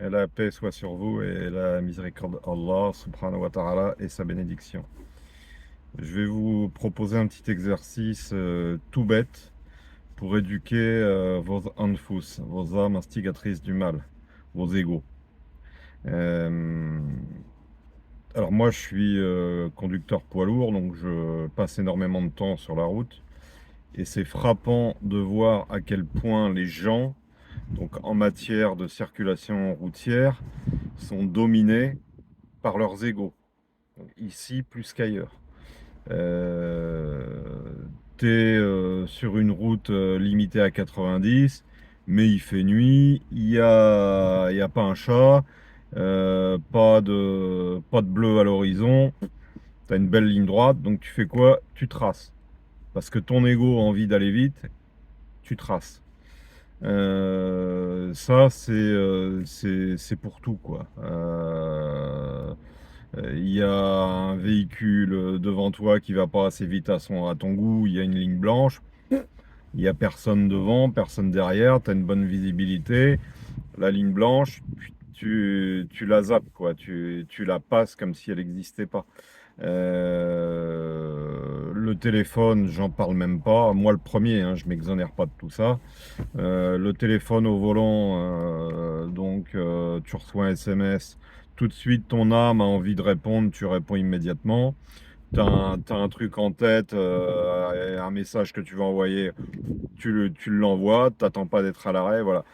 Et la paix soit sur vous et la miséricorde d'Allah subhanahu wa ta'ala et sa bénédiction. Je vais vous proposer un petit exercice tout bête pour éduquer vos anfus, vos âmes instigatrices du mal, vos égos. Euh, alors moi je suis conducteur poids lourd, donc je passe énormément de temps sur la route. Et c'est frappant de voir à quel point les gens, donc en matière de circulation routière, sont dominés par leurs égos, ici plus qu'ailleurs. Euh, T'es sur une route limitée à 90, mais il fait nuit, il y a pas un chat, pas de bleu à l'horizon, t'as une belle ligne droite, donc tu fais quoi? Tu traces. Parce que ton ego a envie d'aller vite, tu traces. Ça, c'est pour tout, quoi. Il y a un véhicule devant toi qui va pas assez vite à ton goût, il y a une ligne blanche, il y a personne devant, personne derrière, tu as une bonne visibilité, la ligne blanche, tu la zappes, quoi, tu la passes comme si elle n'existait pas. Le téléphone, j'en parle même pas. Moi, le premier, hein, je m'exonère pas de tout ça. Le téléphone au volant, tu reçois un SMS. Tout de suite, ton âme a envie de répondre, tu réponds immédiatement. T'as un truc en tête, un message que tu veux envoyer, tu l'envoies, t'attends pas d'être à l'arrêt, voilà.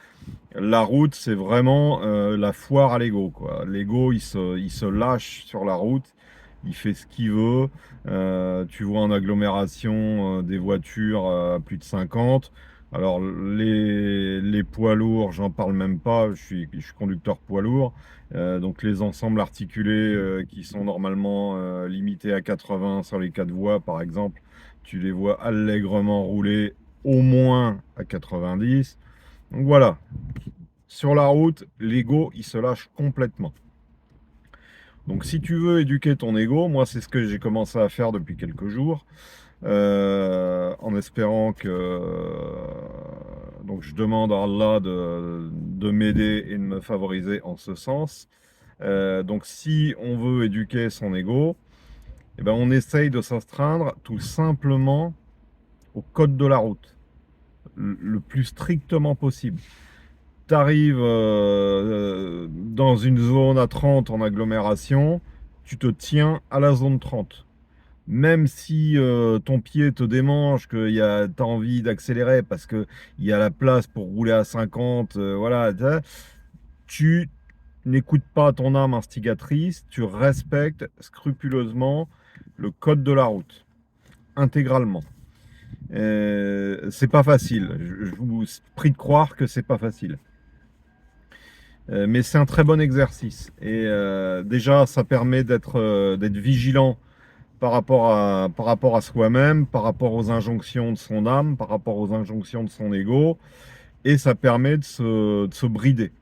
La route, c'est vraiment la foire à l'ego, quoi. L'ego, il se lâche sur la route, il fait ce qu'il veut. Tu vois en agglomération des voitures à plus de 50. Alors, les poids lourds, j'en parle même pas, je suis conducteur poids lourd. Donc, les ensembles articulés qui sont normalement limités à 80 sur les 4 voies, par exemple, tu les vois allègrement rouler au moins à 90. Donc voilà, sur la route, l'ego, il se lâche complètement. Donc si tu veux éduquer ton ego, moi c'est ce que j'ai commencé à faire depuis quelques jours, en espérant que donc je demande à Allah de m'aider et de me favoriser en ce sens. Donc si on veut éduquer son ego, eh ben, on essaye de s'astreindre tout simplement au code de la route, le plus strictement possible. Tu arrives dans une zone à 30 en agglomération, tu te tiens à la zone 30. Même si ton pied te démange, que tu as envie d'accélérer parce qu'il y a la place pour rouler à 50, voilà, tu n'écoutes pas ton âme instigatrice, tu respectes scrupuleusement le code de la route, intégralement. C'est pas facile, je vous prie de croire que c'est pas facile. Mais c'est un très bon exercice. Et déjà, ça permet d'être vigilant par rapport à soi-même, par rapport aux injonctions de son âme, par rapport aux injonctions de son ego. Et ça permet de se brider.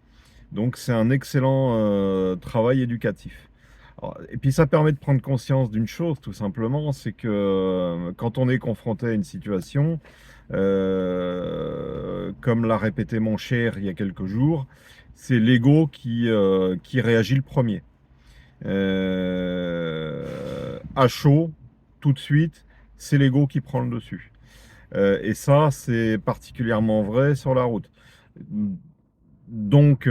Donc c'est un excellent travail éducatif. Alors, et puis ça permet de prendre conscience d'une chose, tout simplement, c'est que quand on est confronté à une situation, comme l'a répété mon cher il y a quelques jours, c'est l'ego qui réagit le premier. À chaud, tout de suite, c'est l'ego qui prend le dessus. Et ça, c'est particulièrement vrai sur la route. Donc,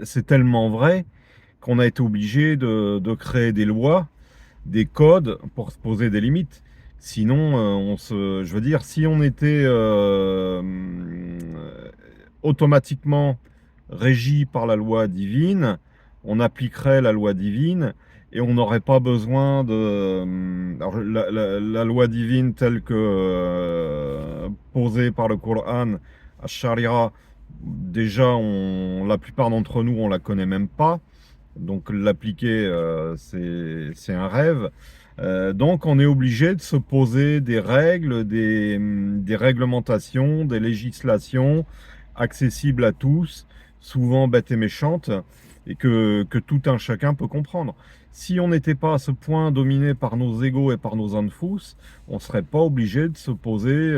c'est tellement vrai qu'on a été obligé de créer des lois, des codes pour se poser des limites. Sinon, je veux dire, si on était automatiquement régi par la loi divine, on appliquerait la loi divine et on n'aurait pas besoin alors, la loi divine telle que posée par le Coran, à Sharia, déjà, la plupart d'entre nous, on la connaît même pas. Donc l'appliquer, c'est un rêve. Donc on est obligé de se poser des règles, des réglementations, des législations accessibles à tous, souvent bêtes et méchantes, et que tout un chacun peut comprendre. Si on n'était pas à ce point dominé par nos égos et par nos anfous, on ne serait pas obligé de se poser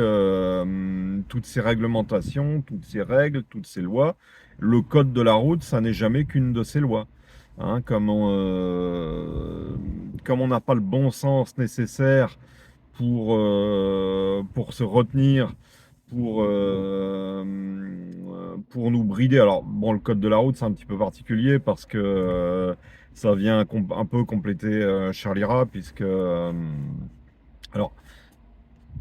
toutes ces réglementations, toutes ces règles, toutes ces lois. Le code de la route, ça n'est jamais qu'une de ces lois. Hein, comme on n'a pas le bon sens nécessaire pour se retenir, pour nous brider. Alors, bon, le code de la route, c'est un petit peu particulier parce que ça vient un peu compléter Charlira, puisque, alors,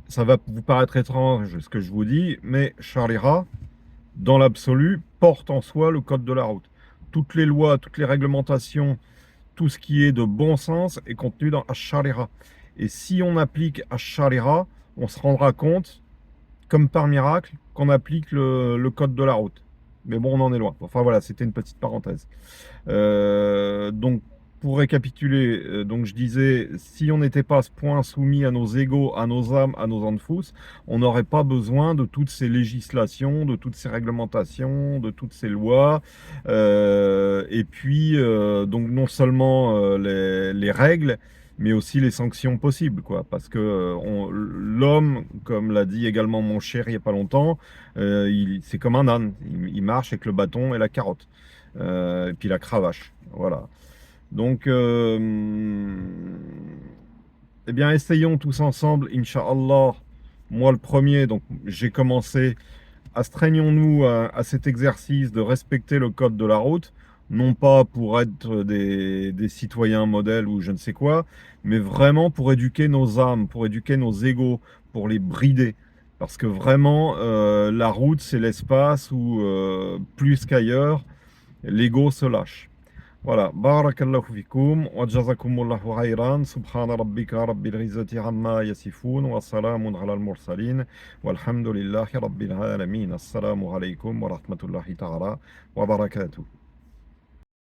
ça va vous paraître étrange ce que je vous dis, mais Charlira, dans l'absolu, porte en soi le code de la route. Toutes les lois, toutes les réglementations, tout ce qui est de bon sens est contenu dans Ash-Sharira. Et si on applique Ash-Sharira, on se rendra compte, comme par miracle, qu'on applique le code de la route. Mais bon, on en est loin. Enfin voilà, c'était une petite parenthèse. Donc, pour récapituler, donc je disais, si on n'était pas à ce point soumis à nos égos, à nos âmes, à nos anfous, on n'aurait pas besoin de toutes ces législations, de toutes ces réglementations, de toutes ces lois. Et puis, donc non seulement les règles, mais aussi les sanctions possibles, quoi. Parce que l'homme, comme l'a dit également mon cher il n'y a pas longtemps, c'est comme un âne. Il marche avec le bâton et la carotte. Et puis la cravache. Voilà. Donc, eh bien, essayons tous ensemble, Inch'Allah. Moi, le premier, donc j'ai commencé. Astreignons-nous à cet exercice de respecter le code de la route, non pas pour être des citoyens modèles ou je ne sais quoi, mais vraiment pour éduquer nos âmes, pour éduquer nos égos, pour les brider. Parce que vraiment, la route, c'est l'espace où, plus qu'ailleurs, l'ego se lâche. Voilà. Barakallahu fikum wa jazakumullahu khayran. Subhana rabbika rabbil izzati amma yasifun wa salamun ala al-mursalin walhamdulillahi rabbil alamin. Assalamu alaykum wa rahmatullahi ta'ala wa barakatuh.